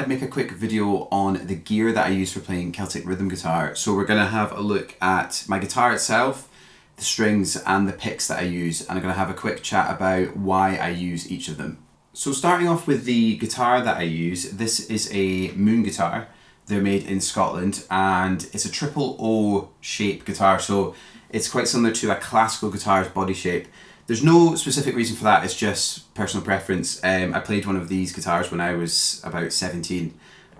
I'd make a quick video on the gear that I use for playing Celtic rhythm guitar. So we're going to have a look at my guitar itself, the strings and the picks that I use, and I'm going to have a quick chat about why I use each of them. So starting off with the guitar that I use, this is a Moon guitar. They're made in Scotland and it's a triple O shape guitar, so it's quite similar to a classical guitar's body shape. There's no specific reason for that, it's just personal preference. I played one of these guitars when I was about 17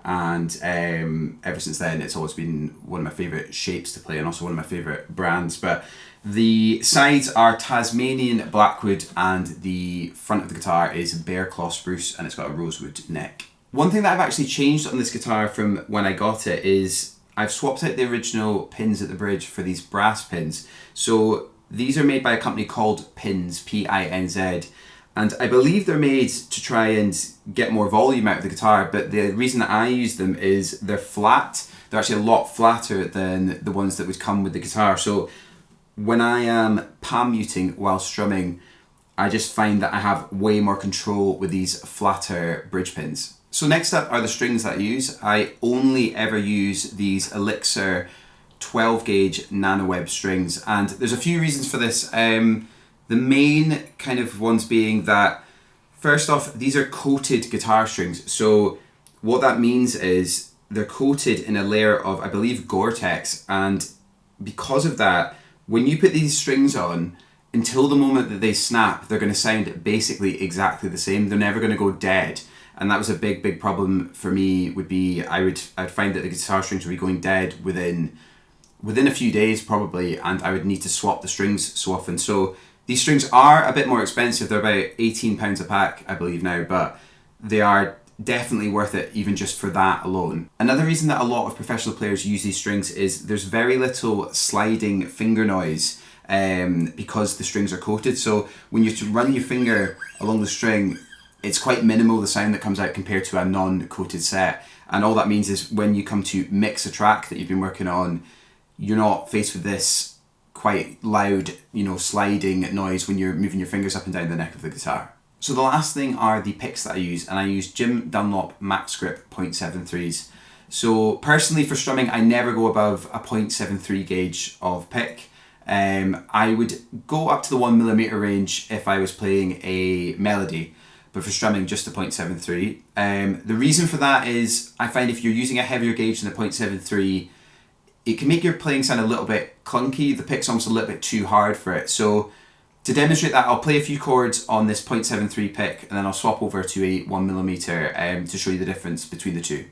and ever since then it's always been one of my favourite shapes to play and also one of my favourite brands. But the sides are Tasmanian Blackwood and the front of the guitar is bear claw spruce and it's got a rosewood neck. One thing that I've actually changed on this guitar from when I got it is I've swapped out the original pins at the bridge for these brass pins. So these are made by a company called Pins, P-I-N-Z, and I believe they're made to try and get more volume out of the guitar, but the reason that I use them is they're flat. They're actually a lot flatter than the ones that would come with the guitar. So when I am palm muting while strumming, I just find that I have way more control with these flatter bridge pins. So next up are the strings that I use. I only ever use these Elixir 12 gauge nano web strings, and there's a few reasons for this. The main kind of ones being that, first off, these are coated guitar strings. So what that means is they're coated in a layer of, I believe, Gore-Tex, and because of that, when you put these strings on, until the moment that they snap, they're going to sound basically exactly the same. They're never going to go dead. And that was a big problem for me. Would be I'd find that the guitar strings would be going dead within a few days probably, and I would need to swap the strings so often. So these strings are a bit more expensive. They're about £18 a pack, I believe now, but they are definitely worth it even just for that alone. Another reason that a lot of professional players use these strings is there's very little sliding finger noise because the strings are coated. So when you run your finger along the string, it's quite minimal, the sound that comes out, compared to a non-coated set. And all that means is when you come to mix a track that you've been working on, you're not faced with this quite loud, sliding noise when you're moving your fingers up and down the neck of the guitar. So the last thing are the picks that I use, and I use Jim Dunlop Max Grip 0.73s. So personally for strumming, I never go above a 0.73 gauge of pick. I would go up to the 1mm range if I was playing a melody, but for strumming, just a 0.73. The reason for that is I find if you're using a heavier gauge than a 0.73, it can make your playing sound a little bit clunky. The pick's almost a little bit too hard for it. So to demonstrate that, I'll play a few chords on this 0.73 pick and then I'll swap over to a 1mm to show you the difference between the two.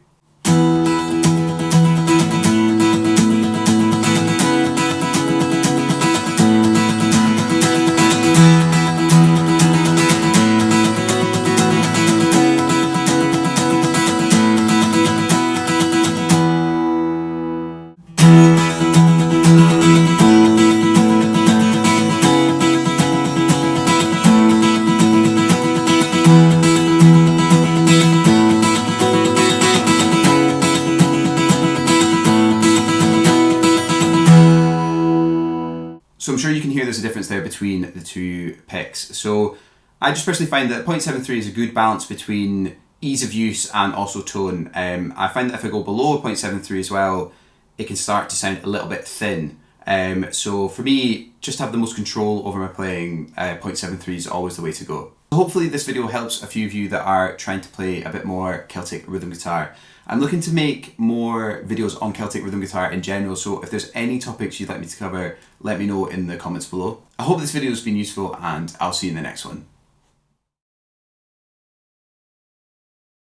So I'm sure you can hear there's a difference there between the two picks. So I just personally find that 0.73 is a good balance between ease of use and also tone. I find that if I go below a 0.73 as well, it can start to sound a little bit thin. So for me, just to have the most control over my playing, 0.73 is always the way to go. Hopefully this video helps a few of you that are trying to play a bit more Celtic rhythm guitar. I'm looking to make more videos on Celtic rhythm guitar in general, so if there's any topics you'd like me to cover, let me know in the comments below. I hope this video has been useful and I'll see you in the next one.